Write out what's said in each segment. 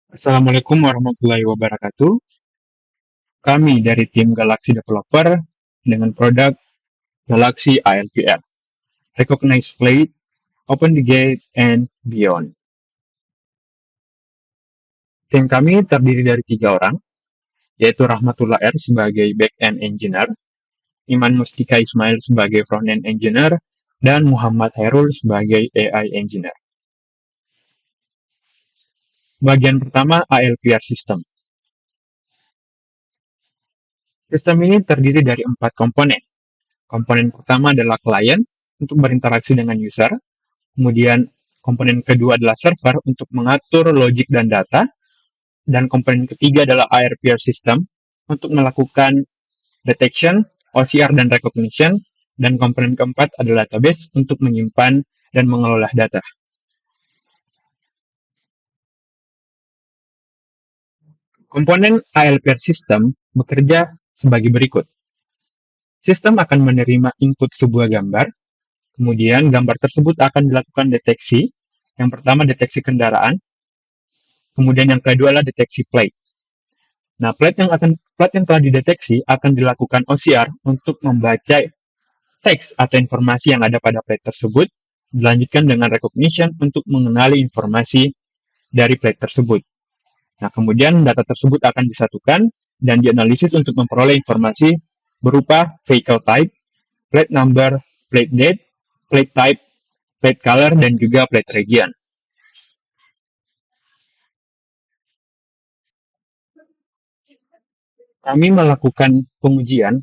Assalamualaikum warahmatullahi wabarakatuh. Kami dari tim Galaxy Developer dengan produk Galaxy ALPR. Recognize Plate, Open the Gate, and Beyond. Tim kami terdiri dari 3 orang, yaitu Rahmatullah R sebagai Back-end Engineer, Iman Mustika Ismail sebagai Front-end Engineer, dan Muhammad Hairul sebagai AI Engineer. Bagian pertama ALPR System. Sistem ini terdiri dari 4 komponen. Komponen pertama adalah client untuk berinteraksi dengan user. Kemudian komponen kedua adalah server untuk mengatur logic dan data. Dan komponen ketiga adalah ARPR system untuk melakukan detection, OCR, dan recognition. Dan komponen keempat adalah database untuk menyimpan dan mengelola data. Komponen ALPR system bekerja sebagai berikut. Sistem akan menerima input sebuah gambar, kemudian gambar tersebut akan dilakukan deteksi. Yang pertama deteksi kendaraan, kemudian yang kedua adalah deteksi plate. Nah, plate yang telah dideteksi akan dilakukan OCR untuk membaca teks atau informasi yang ada pada plate tersebut, dilanjutkan dengan recognition untuk mengenali informasi dari plate tersebut. Nah, kemudian data tersebut akan disatukan dan dianalisis untuk memperoleh informasi berupa vehicle type, plate number, plate date, plate type, plate color, dan juga plate region. Kami melakukan pengujian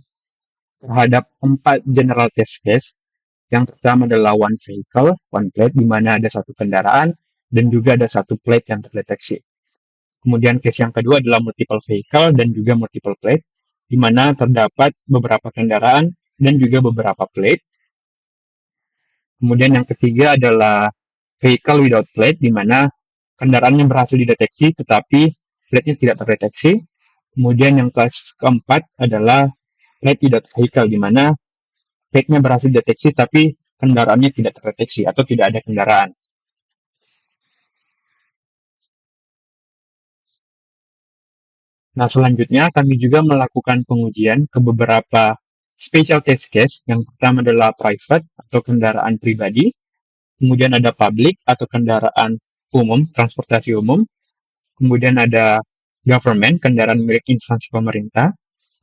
terhadap 4 general test case. Yang pertama adalah one vehicle, one plate, di mana ada satu kendaraan dan juga ada satu plate yang terdeteksi. Kemudian case yang kedua adalah multiple vehicle dan juga multiple plate, di mana terdapat beberapa kendaraan dan juga beberapa plate. Kemudian yang ketiga adalah vehicle without plate, di mana kendaraannya berhasil dideteksi tetapi plate-nya tidak terdeteksi. Kemudian yang keempat adalah plate without vehicle, di mana plate-nya berhasil dideteksi tapi kendaraannya tidak terdeteksi atau tidak ada kendaraan. Nah, selanjutnya kami juga melakukan pengujian ke beberapa special test case. Yang pertama adalah private atau kendaraan pribadi, kemudian ada public atau kendaraan umum, transportasi umum, kemudian ada government, kendaraan milik instansi pemerintah,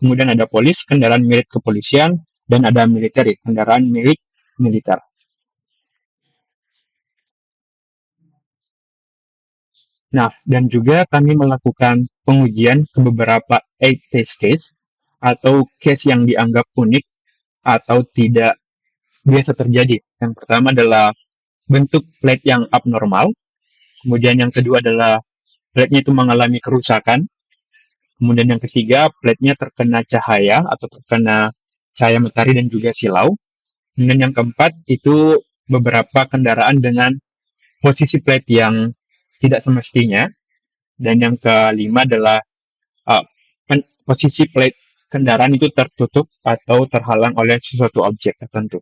kemudian ada police, kendaraan milik kepolisian, dan ada military, kendaraan milik militer. Nah, dan juga kami melakukan pengujian ke beberapa 8 test case atau case yang dianggap unik atau tidak biasa terjadi. Yang pertama adalah bentuk plate yang abnormal, kemudian yang kedua adalah plate-nya itu mengalami kerusakan, kemudian yang ketiga plate-nya terkena cahaya atau terkena cahaya matahari dan juga silau, kemudian yang keempat itu beberapa kendaraan dengan posisi plate yang tidak semestinya, dan yang kelima adalah posisi plate kendaraan itu tertutup atau terhalang oleh sesuatu objek tertentu.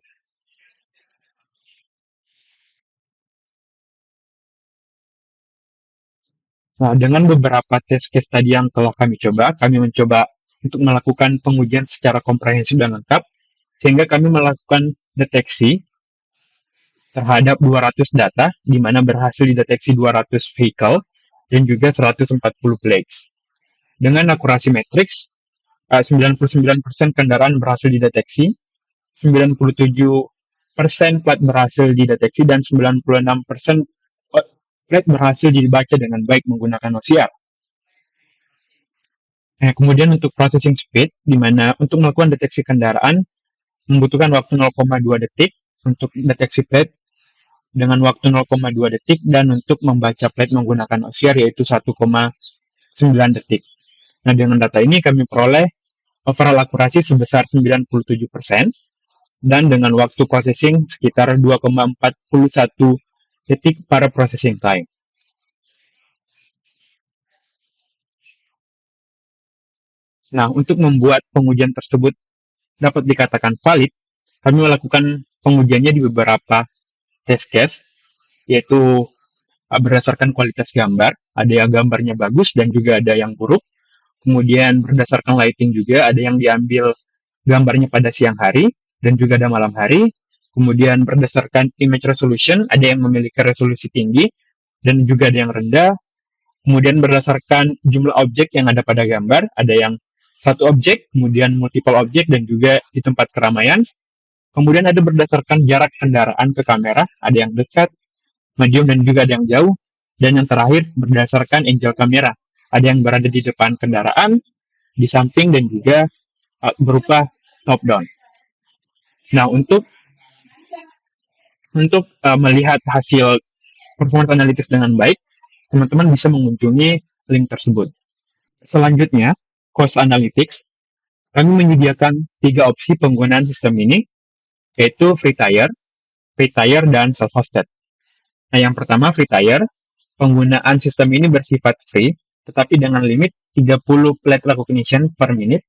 Nah, dengan beberapa test case tadi yang telah kami mencoba untuk melakukan pengujian secara komprehensif dan lengkap, sehingga kami melakukan deteksi terhadap 200 data, di mana berhasil dideteksi 200 vehicle dan juga 140 plates. Dengan akurasi matriks, 99% kendaraan berhasil dideteksi, 97% plat berhasil dideteksi, dan 96% plat berhasil dibaca dengan baik menggunakan OCR. Nah, kemudian untuk processing speed, di mana untuk melakukan deteksi kendaraan membutuhkan waktu 0,2 detik untuk deteksi plate dengan waktu 0,2 detik, dan untuk membaca plate menggunakan OCR yaitu 1,9 detik. Nah, dengan data ini kami peroleh overall akurasi sebesar 97% dan dengan waktu processing sekitar 2,41 detik para processing time. Nah, untuk membuat pengujian tersebut dapat dikatakan valid, kami melakukan pengujiannya di beberapa test case, yaitu berdasarkan kualitas gambar, ada yang gambarnya bagus dan juga ada yang buruk. Kemudian berdasarkan lighting juga, ada yang diambil gambarnya pada siang hari dan juga ada malam hari. Kemudian berdasarkan image resolution, ada yang memiliki resolusi tinggi dan juga ada yang rendah. Kemudian berdasarkan jumlah objek yang ada pada gambar, ada yang satu objek, kemudian multiple objek dan juga di tempat keramaian. Kemudian ada berdasarkan jarak kendaraan ke kamera, ada yang dekat, medium dan juga ada yang jauh. Dan yang terakhir berdasarkan angle kamera, ada yang berada di depan kendaraan, di samping dan juga berupa top down. Nah, untuk melihat hasil performance analytics dengan baik, teman-teman bisa mengunjungi link tersebut. Selanjutnya, cost analytics. Kami menyediakan 3 opsi penggunaan sistem ini, yaitu free tier, paid tier, dan self-hosted. Nah, yang pertama free tier. Penggunaan sistem ini bersifat free, tetapi dengan limit 30 plate recognition per menit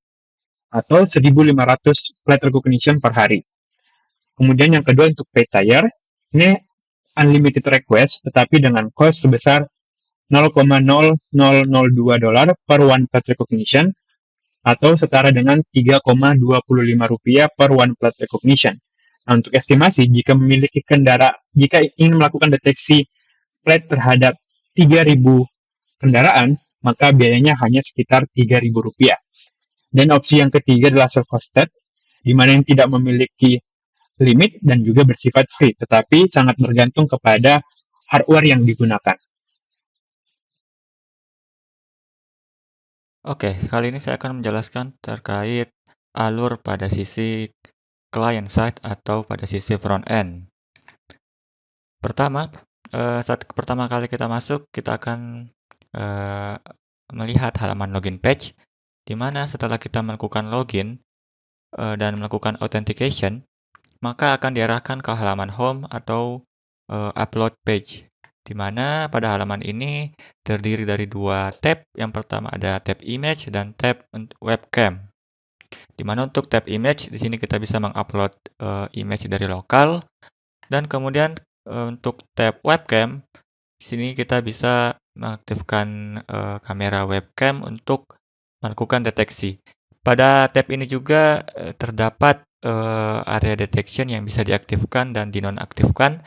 atau 1.500 plate recognition per hari. Kemudian yang kedua untuk paid tier, ini unlimited request, tetapi dengan cost sebesar $0,0002 per one plate recognition atau setara dengan Rp3,25 per one plate recognition. Nah, untuk estimasi, jika ingin melakukan deteksi plate terhadap 3.000 kendaraan, maka biayanya hanya sekitar Rp3.000. Dan opsi yang ketiga adalah self-hosted, di mana yang tidak memiliki limit dan juga bersifat free, tetapi sangat bergantung kepada hardware yang digunakan. Oke, kali ini saya akan menjelaskan terkait alur pada sisi client side atau pada sisi front end. Pertama, saat pertama kali kita masuk, kita akan melihat halaman login page, di mana setelah kita melakukan login dan melakukan authentication, maka akan diarahkan ke halaman home atau upload page, di mana pada halaman ini terdiri dari 2 tab. Yang pertama ada tab image dan tab webcam. Di mana untuk tab image di sini kita bisa mengupload image dari lokal, dan kemudian untuk tab webcam di sini kita bisa mengaktifkan kamera webcam untuk melakukan deteksi. Pada tab ini juga terdapat area detection yang bisa diaktifkan dan dinonaktifkan.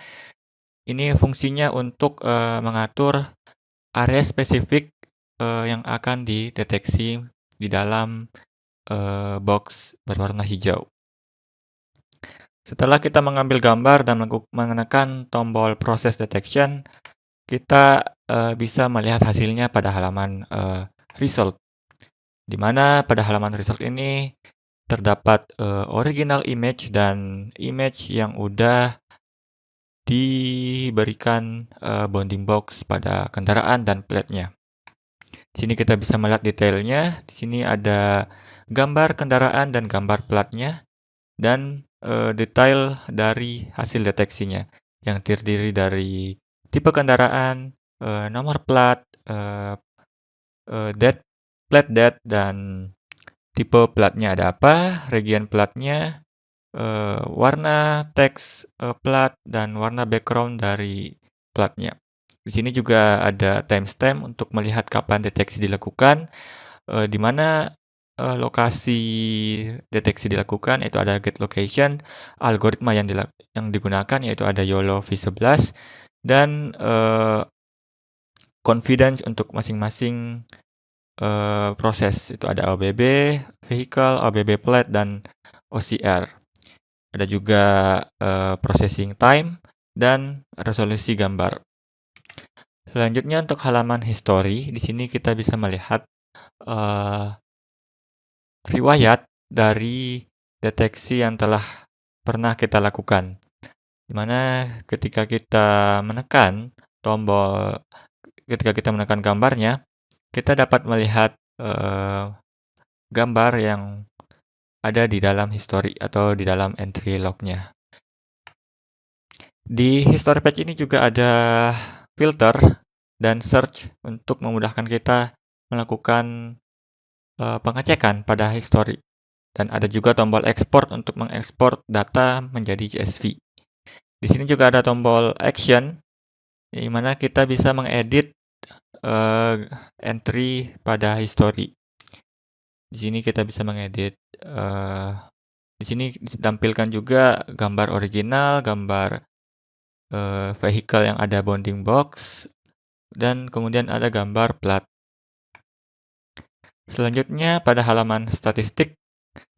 Ini fungsinya untuk mengatur area spesifik yang akan dideteksi di dalam box berwarna hijau. Setelah kita mengambil gambar dan menekan tombol process detection, kita bisa melihat hasilnya pada halaman result, di mana pada halaman result ini terdapat original image dan image yang udah diberikan bounding box pada kendaraan dan plate-nya. Di sini kita bisa melihat detailnya. Di sini ada gambar kendaraan dan gambar platnya, dan detail dari hasil deteksinya yang terdiri dari tipe kendaraan, nomor plat, plate date, dan tipe platnya ada apa, region platnya, warna teks plat, dan warna background dari platnya. Di sini juga ada timestamp untuk melihat kapan deteksi dilakukan, di mana lokasi deteksi dilakukan, yaitu ada get location, algoritma yang digunakan yaitu ada YOLO V11, dan confidence untuk masing-masing proses. Itu ada OBB vehicle, OBB plate, dan OCR. Ada juga processing time dan resolusi gambar. Selanjutnya untuk halaman history, di sini kita bisa melihat riwayat dari deteksi yang telah pernah kita lakukan, di mana ketika kita menekan gambarnya, kita dapat melihat gambar yang ada di dalam history atau di dalam entry lognya. Di history page ini juga ada filter dan search untuk memudahkan kita melakukan pengecekan pada history, dan ada juga tombol export untuk mengekspor data menjadi CSV. Di sini juga ada tombol action di mana kita bisa mengedit entry pada history. Di sini kita bisa mengedit. Di sini ditampilkan juga gambar original, gambar vehicle yang ada bounding box, dan kemudian ada gambar plat. Selanjutnya pada halaman statistik,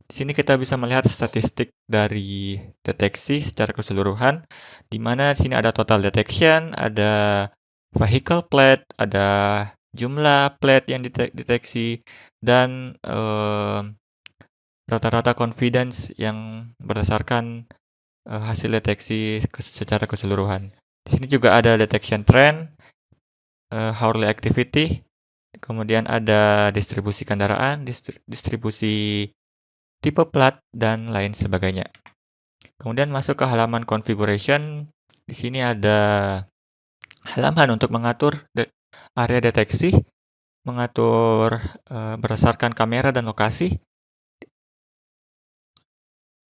di sini kita bisa melihat statistik dari deteksi secara keseluruhan, di mana di sini ada total detection, ada vehicle plate, ada jumlah plate yang dideteksi, dan rata-rata confidence yang berdasarkan hasil deteksi secara keseluruhan. Di sini juga ada detection trend, hourly activity, kemudian ada distribusi kendaraan, distribusi tipe plat, dan lain sebagainya. Kemudian masuk ke halaman configuration. Di sini ada halaman untuk mengatur area deteksi, mengatur berdasarkan kamera dan lokasi.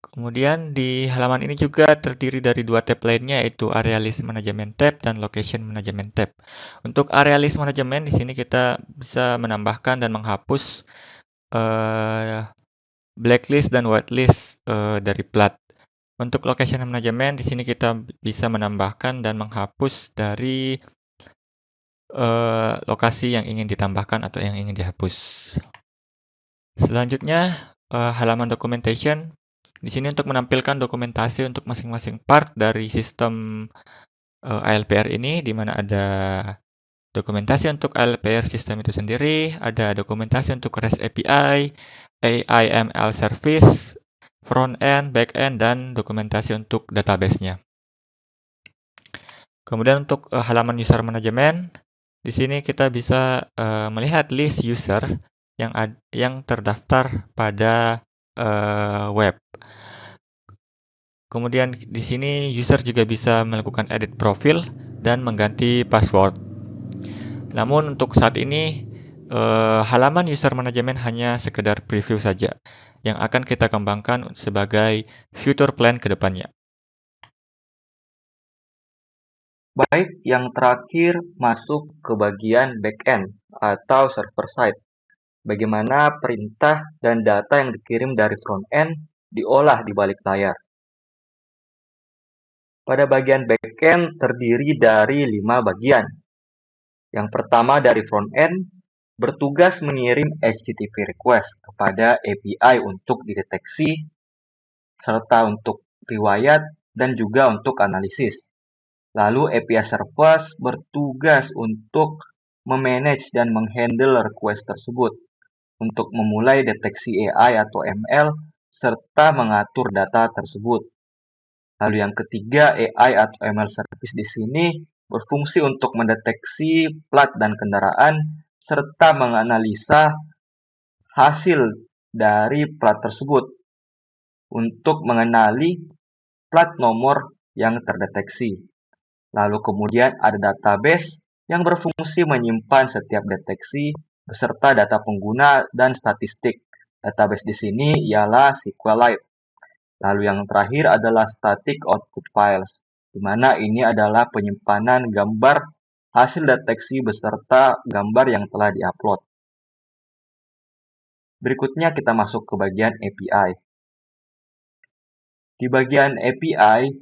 Kemudian di halaman ini juga terdiri dari dua tab lainnya, yaitu Area List Management tab dan Location Management tab. Untuk Area List Management, di sini kita bisa menambahkan dan menghapus blacklist dan whitelist dari plat. Untuk Location Management, di sini kita bisa menambahkan dan menghapus dari lokasi yang ingin ditambahkan atau yang ingin dihapus. Selanjutnya, halaman documentation. Di sini untuk menampilkan dokumentasi untuk masing-masing part dari sistem ALPR ini, di mana ada dokumentasi untuk ALPR sistem itu sendiri, ada dokumentasi untuk REST API, AIML service, front-end, back-end, dan dokumentasi untuk database-nya. Kemudian untuk halaman user management, di sini kita bisa melihat list user yang terdaftar pada web. Kemudian di sini user juga bisa melakukan edit profil dan mengganti password. Namun untuk saat ini halaman user management hanya sekedar preview saja yang akan kita kembangkan sebagai future plan ke depannya. Baik, yang terakhir masuk ke bagian backend atau server side. Bagaimana perintah dan data yang dikirim dari front-end diolah di balik layar. Pada bagian backend terdiri dari 5 bagian. Yang pertama dari front-end, bertugas mengirim HTTP request kepada API untuk dideteksi, serta untuk riwayat, dan juga untuk analisis. Lalu API Service bertugas untuk memanage dan menghandle request tersebut, untuk memulai deteksi AI atau ML, serta mengatur data tersebut. Lalu yang ketiga, AI atau ML service di sini berfungsi untuk mendeteksi plat dan kendaraan, serta menganalisa hasil dari plat tersebut untuk mengenali plat nomor yang terdeteksi. Lalu kemudian ada database yang berfungsi menyimpan setiap deteksi beserta data pengguna dan statistik. Database di sini ialah SQLite. Lalu yang terakhir adalah static output files, di mana ini adalah penyimpanan gambar hasil deteksi beserta gambar yang telah diupload. Berikutnya kita masuk ke bagian API. Di bagian API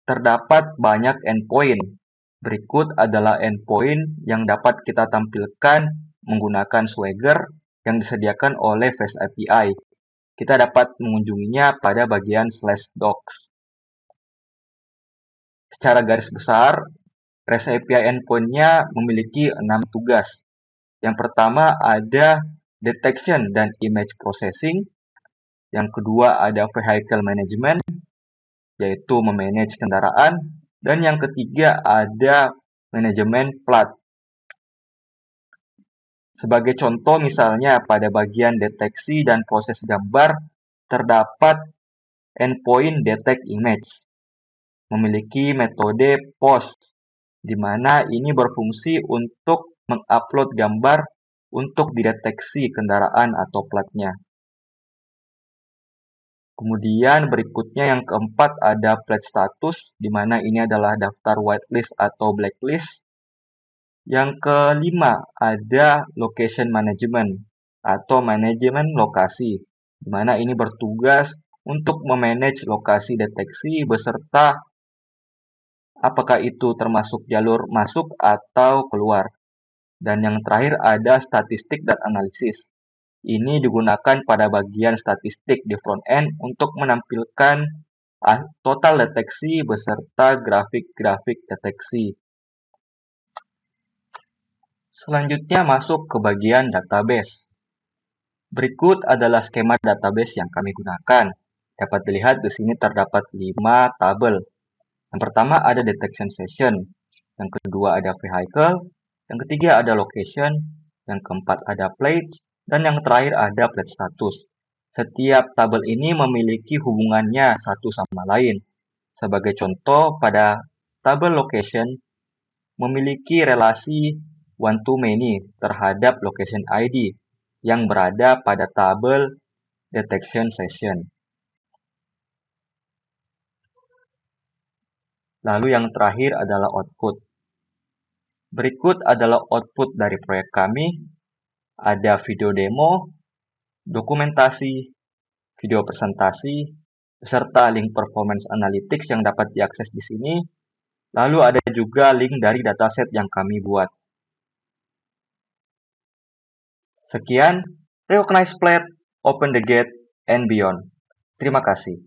terdapat banyak endpoint. Berikut adalah endpoint yang dapat kita tampilkan menggunakan Swagger yang disediakan oleh REST API. Kita dapat mengunjunginya pada bagian /docs. Secara garis besar, REST API endpoint-nya memiliki 6 tugas. Yang pertama ada detection dan image processing. Yang kedua ada vehicle management, yaitu memanage kendaraan. Dan yang ketiga ada manajemen plat. Sebagai contoh misalnya pada bagian deteksi dan proses gambar terdapat endpoint detect image, memiliki metode post, di mana ini berfungsi untuk mengupload gambar untuk dideteksi kendaraan atau platnya. Kemudian berikutnya yang keempat ada pledge status, di mana ini adalah daftar whitelist atau blacklist. Yang kelima ada location management atau manajemen lokasi, di mana ini bertugas untuk memanage lokasi deteksi beserta apakah itu termasuk jalur masuk atau keluar. Dan yang terakhir ada statistik dan analisis. Ini digunakan pada bagian statistik di front end untuk menampilkan total deteksi beserta grafik-grafik deteksi. Selanjutnya masuk ke bagian database. Berikut adalah skema database yang kami gunakan. Dapat dilihat di sini terdapat 5 tabel. Yang pertama ada detection session, yang kedua ada vehicle, yang ketiga ada location, yang keempat ada plates, dan yang terakhir ada plate status. Setiap tabel ini memiliki hubungannya satu sama lain. Sebagai contoh, pada tabel location memiliki relasi one-to-many terhadap location ID yang berada pada tabel detection session. Lalu yang terakhir adalah output. Berikut adalah output dari proyek kami. Ada video demo, dokumentasi, video presentasi, beserta link performance analytics yang dapat diakses di sini. Lalu ada juga link dari dataset yang kami buat. Sekian, recognize plate, open the gate, and beyond. Terima kasih.